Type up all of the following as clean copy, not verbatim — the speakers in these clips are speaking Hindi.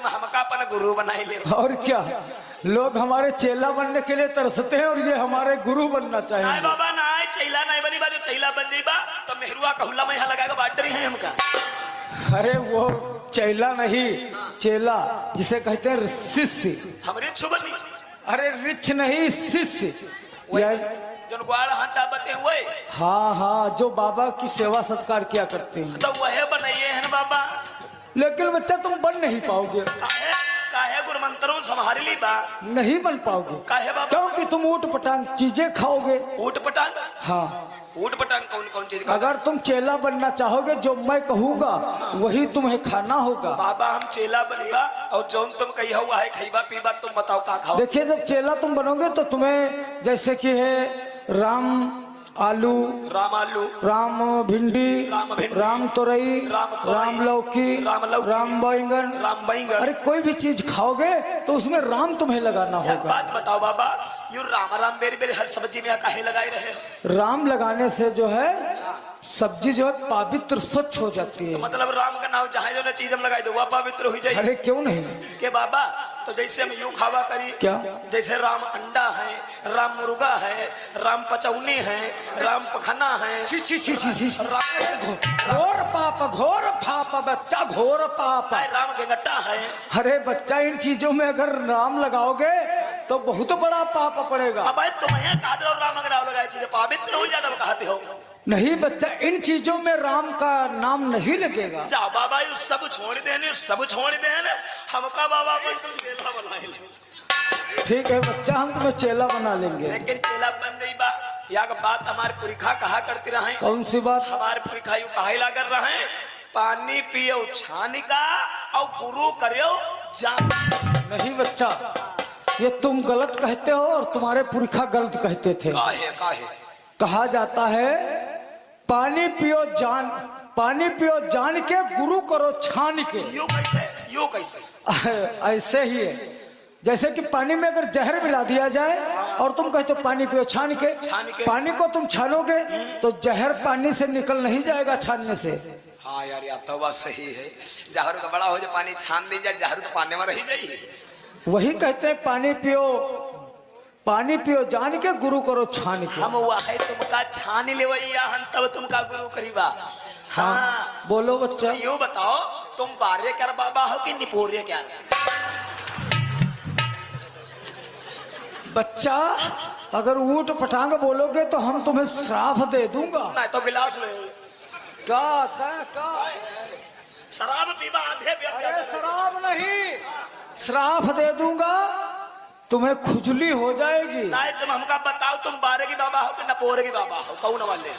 तुम हमका अपन गुरु बनाई ले। और क्या, लोग हमारे चेला बनने के लिए तरसते हैं और ये हमारे गुरु बनना नहीं चाहेंगे। बाबा ना चैला नहीं बनी बा, जो चैला बन जाई बा तो मेहरुआ कहुला में यहाँ लगाएगा बाटरी है हमका। अरे वो चेला नहीं, चेला जिसे कहते हैं शिष्य। हमरे छुबनी अरे रिच नहीं, शिष्य। जो ग्वाड़ हाथ दाबते हुए हाँ हाँ, जो बाबा की सेवा सत्कार किया करते हैं। तो वह बनाइए है ना बाबा। लेकिन बच्चा तुम बन नहीं पाओगे। काहे काहे गुरु मंत्रों संभाल ली बा, नहीं बन पाओगे। काहे बाबा? क्योंकि तुम ऊट पटांग चीजें खाओगे। ऊट पटांग? हाँ, ऊट पटांग कौन कौन चीज खाओगे? अगर तुम चेला बनना चाहोगे, जो मैं कहूँगा वही तुम्हें खाना होगा। बाबा हम चेला बनीबा और जो तुम कही हुआ है खाईबा पीबा, तुम बताओ का खाओ। देखिए, जब चेला तुम बनोगे तो तुम्हें जैसे कि है राम आलू, राम भिंडी, राम तोरई, राम लौकी, राम बैंगन। अरे कोई भी चीज खाओगे तो उसमें राम तुम्हें लगाना होगा। बात बताओ बाबा, यू राम राम बेरी बेरी हर सब्जी में काहे लगाए रहे हो? राम लगाने से जो है सब्जी जो है पवित्र स्वच्छ हो जाती है। तो मतलब राम का नाम चाहे जो ना चीज हम लगाए दो वह पवित्र हो जाए। अरे क्यों नहीं के बाबा, तो जैसे हम यूं खावा करी क्या, जैसे राम अंडा है, राम मुर्गा है, राम पचौनी है, राम पखना है। छी छी छी छी छी। घोर पाप, घोर पाप बच्चा, घोर पाप। राम गेंगट्टा है। अरे बच्चा, इन चीजों में अगर राम लगाओगे तो बहुत बड़ा पाप पड़ेगा। अब तुम्हें कादर राम अगर लगाए चीजें पवित्र हो जाता कहते हो? नहीं बच्चा, इन चीजों में राम का नाम नहीं लगेगा। जा बाबा, यू सब छोड़ देने, सब छोड़ देने, हमका बाबा पर तुम चेला बनाए ले। ठीक है बच्चा, हम तुम्हें चेला बना लेंगे। लेकिन चेला बन जाई बा, या बात हमारे पुरखा कहा करती रहे। कौन सी बात? हमारे पुरखा यू कहा ला कर रहे, पानी पियो छानी का और गुरु करियो जान। नहीं बच्चा, ये तुम गलत कहते हो और तुम्हारे पुरखा गलत कहते थे। काहे काहे? कहा जाता है पानी पियो जान, पानी पियो जान के, गुरु करो छान के। यो कैसे? यो कैसे? ऐसे ही है, जैसे कि पानी में अगर जहर मिला दिया जाए और तुम कहते हो पानी पियो छान के, पानी को तुम छानोगे तो जहर पानी से निकल नहीं जाएगा छानने से। हाँ यार, या तो बात सही है। जहर का बड़ा हो जाए, पानी छान दी जाए, जहर तो पानी में रह जाइए। वही कहते हैं पानी पियो, पानी पियो जान के, गुरु करो छान के। हम वाहे तुमका छान ले वैया, हम तब तुमका गुरु करीबा। हाँ बोलो बच्चा। यो बताओ, तुम बारे कर बाबा हो कि निपोरे क्या? बच्चा, अगर ऊट पटांग बोलोगे तो हम तुम्हें श्राप दे दूंगा। नहीं तो गिलास ले। का शराब पीवा आधे। अरे शराब नहीं, श्राप दे दूंगा, तुम्हें खुजली हो जाएगी। नहीं तुम हमका बताओ, तुम बारे की बाबा हो कि नपोरे की बाबा हो? कौन वाले?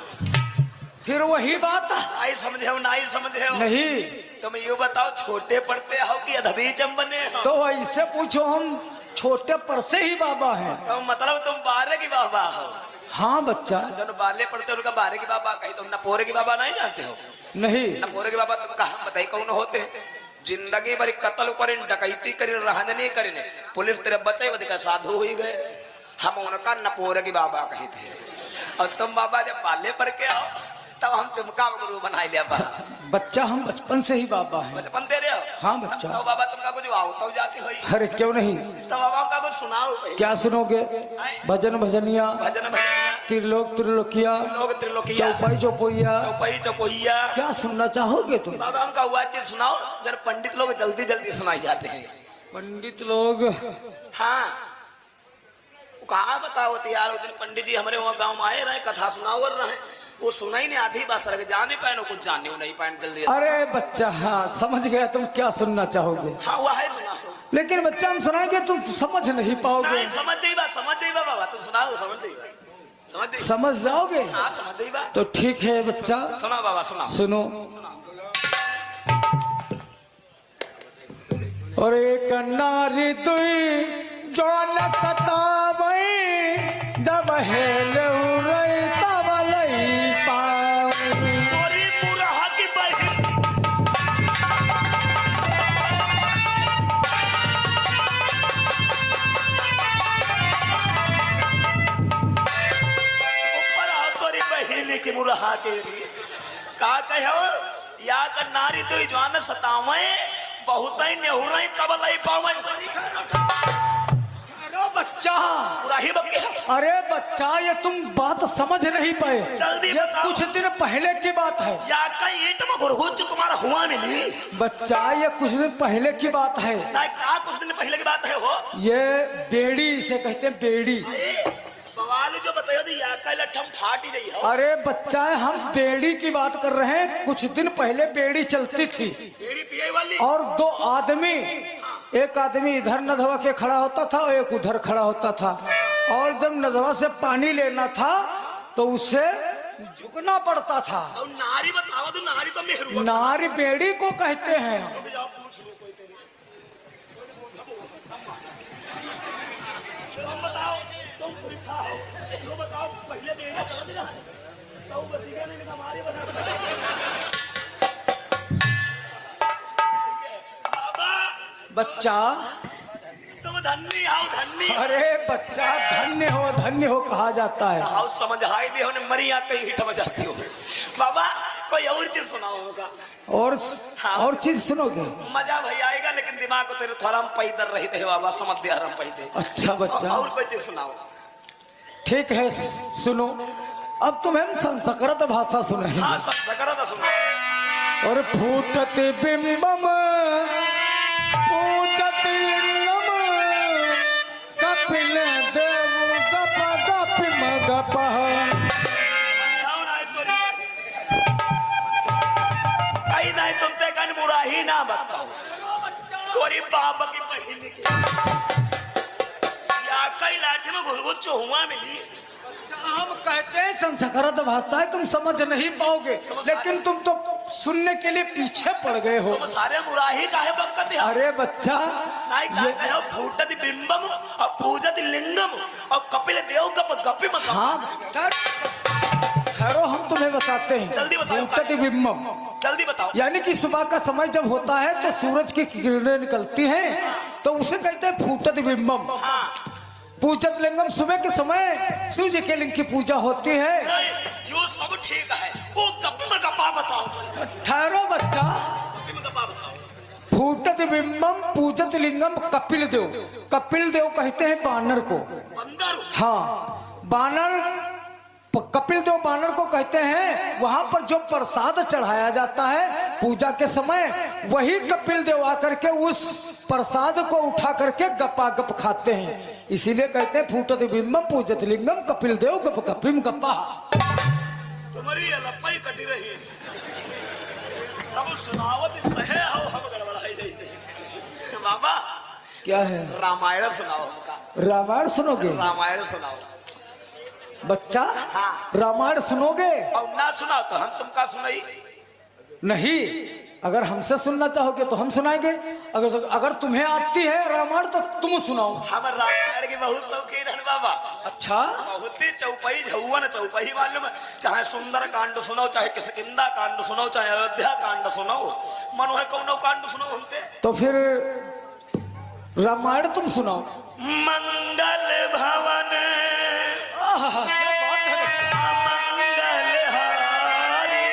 फिर वही बात। नहीं समझे हो? नहीं समझे हो? नहीं। तुम ये बताओ, छोटे पड़ते हो कि अधबी चंबने हो? तो ऐसे पूछो, हम छोटे पर से ही बाबा हैं। तो मतलब तुम बारे की बाबा हो? हाँ बच्चा। जब बाले पड़ते हो उनका बारे की बाबा कही, तुम नपोरे की बाबा नहीं जानते हो? नहीं। नपोरे के बाबा तुम कहा बताई कौन होते हैं? जिंदगी भरी कत्ल करें, डकैती करें, रहने करें, पुलिस तेरे बचे बदका साधु ही गए। हम उनका नपोरे की बाबा कही थे। और तुम बाबा जब बाले पर के आओ तब हम तुमका गुरु बना लिया। बच्चा, हम बचपन से ही बाबा हैं। बचपन दे रहे हो? हाँ बच्चा। तो बाबा तुमका कुछ आओ तो जाती हो? अरे क्यों नहीं। तो बाबा का कुछ सुनाओ। क्या सुनोगे? भजन भजनिया, भजन भजनिया, त्रिलोक त्रिलोकिया, त्रिलोकिया, चौपाई चौपोइया, चौपाई चौपोइया। क्या सुनना चाहोगे तुम? बाबा हमका हुआ चीज सुनाओ, जरा पंडित लोग जल्दी जल्दी सुनाई जाते हैं। पंडित लोग? हाँ कहा बताओ यार, उस दिन पंडित जी हमारे वहाँ गांव में आए रहे, कथा सुनावर रहे, वो सुना ही नहीं, आधी बात सर जाने पाए ना, कुछ जाने नहीं पाए जल्दी। अरे बच्चा, हाँ समझ गया तुम क्या सुनना चाहोगे। हाँ वह है सुना, लेकिन बच्चा हम सुनाएंगे तुम समझ नहीं पाओगे। नहीं समझ गई बात, समझ गई बाबा, तुम सुनाओ, समझ गई, समझ गई, समझ जाओगे? हाँ समझ गई बात। तो ठीक है बच्चा, सुनाओ बाबा, सुनाओ। सुनो। और एक नारी तुई जो न सतावई, जब हेल उरई तब लई पावई। तोरी मुरहा की बहन ऊपर आओ, तोरी बहन की मुरहा के लिए का कहो, या का नारी तुई जो न सतावे, बहुत ही नेहुराई कबलाई पावन करी अरे बच्चा, पूरा ही बक्के। अरे बच्चा, ये तुम बात समझ नहीं पाए। जल्दी ये बताओ। कुछ दिन पहले की बात है। या कहीं ईट में गुरगुज जो तुम्हारा हुआ मिली। बच्चा, ये कुछ दिन पहले की बात है। ना क्या कुछ दिन पहले की बात है वो? ये बेड़ी इसे कहते हैं, बेड़ी। बवाल जो बताओ तो या का लठम फाट ही रही हो। अरे बच्चा, हम बेड़ी की बात कर रहे हैं। कुछ दिन पहले बेड़ी चलती थी बीड़ी पिए वाली। और दो आदमी, एक आदमी इधर नदवा के खड़ा होता था, एक उधर खड़ा होता था। और जब नदवा से पानी लेना था तो उससे झुकना पड़ता था। और नारी बताओ तो नारी तो मेहरू। नारी बेड़ी को कहते हैं। तुम बताओ, तुम पुरखा हो, तो बताओ पहले बेड़ा चला दिया तो बची गया नहीं हमारी बच्चा, तुम धन्य आओ धन्य। अरे बच्चा, धन्य हो कहा जाता है। हाउ समझ हाई दे होने मरिया कहीं हिट बजाती हो। बाबा कोई और चीज सुनाओ होगा। और चीज सुनोगे? मजा भाई आएगा, लेकिन दिमाग को तेरे थोड़ा हम पैदल रही थे बाबा, समझ दिया हम पैदे। अच्छा बच्चा, और कोई चीज सुनाओ। ठीक है, सुनो। अब तुम्हें संस्कृत भाषा सुने। हाँ, सब सकरा सुनाओ। और फूटत बिंबम पूजत लिंगम कपिल देव गप गपिम गप। कहीं नहीं तुम ते कन बुरा ही ना बताओ। तोरी बाबा की बहन के या कई लाठी में घुलगुच हुआ मिली। हम कहते हैं संस्कृत भाषा है, तुम समझ नहीं पाओगे, लेकिन तुम तो सुनने के लिए पीछे पड़ गए हो। तुम सारे बुरा ही काहे बकत है? अरे बच्चा, नहीं कहे हो फूटत बिंबम और पूजत लिंगम और कपिल देव गप गपि में। हाँ ठहरो, हम तुम्हें बताते हैं। जल्दी बताओ। फूटत बिंबम जल्दी बताओ। यानी कि सुबह का समय जब होता है तो सूरज की किरणें निकलती हैं, तो उसे कहते हैं फूटत बिंबम। हाँ। पूजत लिंगम, सुबह के समय शिव जी के लिंग की पूजा होती है। यो सब ठीक है, वो गप में गपा बताओ। ठहरो बच्चा, गप में गपा बताओ। फूटत बिंबम पूजत लिंगम कपिल देव। कपिल देव कहते हैं बानर को। बंदर। हाँ, बानर, कपिल देव बानर को कहते हैं। वहां पर जो प्रसाद चढ़ाया जाता है पूजा के समय, वही कपिल देव आकर के उस प्रसाद को उठा करके गपा गप खाते हैं। इसीलिए कहते हैं फूटत बिंबम पूजत लिंगम कपिल देव गप गपिम गपा। तुम्हारी लपाई कटी रही है, सब सुनावत सहे हो, हम गड़बड़ाई जाते हैं। बाबा क्या है? रामायण सुनाओ हमका। रामायण सुनोगे? रामायण सुनाओ बच्चा। हाँ। रामायण सुनोगे? और ना सुनाओ तो हम तुमका सुनाई नहीं, अगर हमसे सुनना चाहोगे तो हम सुनाएंगे। अगर तुम्हें आती है रामायण तो तुम सुनाओ। हम रामायण की बहुत शौकीन है बाबा। अच्छा, बहुत ही चौपाई झुआ चौपाई मालूम है। चाहे सुंदर कांड सुनाओ, चाहे किसकिंदा कांड सुनाओ, चाहे अयोध्या कांड सुनाओ, मनो है कौनो कांड सुनाओ हमते। तो फिर रामायण तुम सुनाओ। मंगल भवन क्या बात है बच्चा। मंगल हारी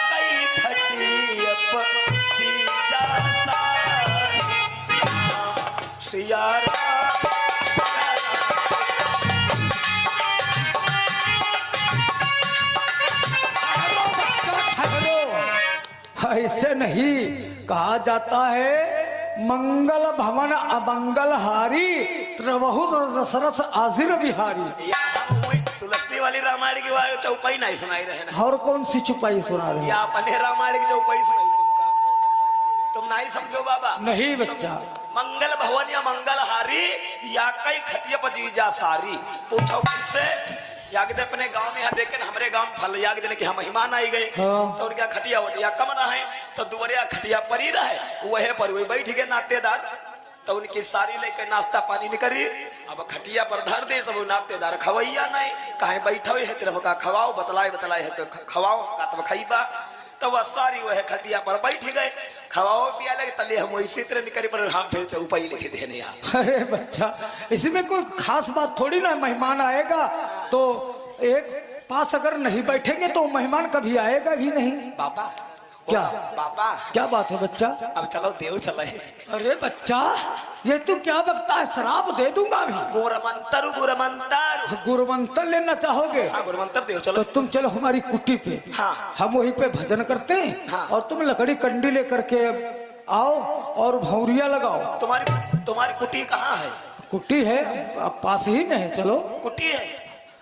कई खटिया चीजा सारी सिया ऐसे नहीं कहा जाता है। मंगल भवन अमंगल हारी त्रवहु दशरथ आजिर बिहारी। तुलसी वाली रामायण की चौपाई नहीं सुनाई रहे ना। और कौन सी चुपाई सुना रहे? या अपने रामायण की चौपाई सुनाई तुमका, तुम नहीं समझो बाबा। नहीं बच्चा। मंगल भवन या मंगल हारी या कई खटिया पजीजा सारी। पूछो किससे? याग दे अपने गांव में यहाँ देखे हमरे गांव फल याग देने के हम मेहमान आई गए। हाँ। तो उनका खटिया वटिया कम रहे तो दुवरिया खटिया परी रहे, वह पर वही बैठ गए नातेदार। तो उनकी सारी लेके नाश्ता पानी निकली। अब खटिया पर धर दे सब नातेदार खवैया नहीं कहीं बैठो है तेरे का खवाओ बतलाए है खवाओ का तब खईबा। तो वह सारी वह खटिया पर बैठ गए, खवाओ पिया लगे तले हम इसी तरह निकली पर हम फिर चौपाई लिखे देने। अरे बच्चा, इसमें कोई खास बात थोड़ी ना। मेहमान आएगा तो एक पास अगर नहीं बैठेंगे तो मेहमान कभी आएगा भी नहीं। बाबा क्या बाबा क्या बात है बच्चा? अब चलो देव चले। अरे बच्चा, ये तू क्या बकता है? शराब दे दूंगा अभी। गुरमंतर गुरमंतर गुरुमंत्र लेना चाहोगे? हाँ गुरमंतर देव चलो। तो तुम चलो हमारी कुटी पे, हाँ। हम वहीं पे भजन करते हैं। हाँ। और तुम लकड़ी कंडी लेकर के आओ और भौरिया लगाओ। तुम्हारी कुटी कहाँ है? कुटी है पास ही में है, चलो। कुटी है?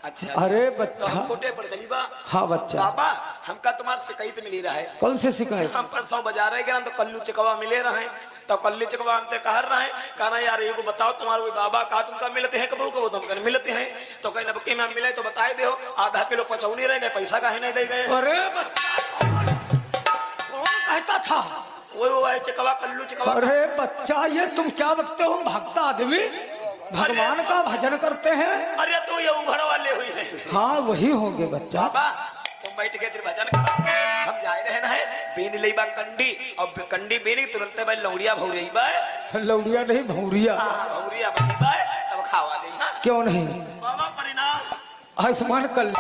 अच्छा। अरे तो बच्चा। हम कुटे पर चली बा। हाँ बच्चा। बाबा हमका तुम्हार शिकायत मिली रहा है। कौन से शिकायत? हम परसों बाजार गए तो कल्लू चिकवा मिले रहे, तो कल्लू चिकवा हमसे कह रहे कहना यार एगो बताओ तुम्हारे वो बाबा का तुमका मिलते हैं कबू को तुमका मिलते हैं, तो कहीं नबके में मिले तो बताए दे आधा किलो पचौनी रह गए, पैसा काहे नहीं दे गए? अरे बच्चा, कौन कहता था? वो चिकवा कल्लू चिकवा। अरे बच्चा, ये तुम क्या बकते हो? भक्त आदमी भगवान का भजन करते हैं। अरे तू ये उघड़ वाले हुई है। हाँ वही होंगे बच्चा। बाबा तुम बैठ के भजन करो, हम जाए रहे ना है बीन ले बा कंडी, और कंडी बीन तुरंत भाई लौड़िया भौरी बा। लौड़िया नहीं भौरिया। भौरिया बा तब खावा जाई। क्यों नहीं? बाबा परिणाम आयुष्मान कल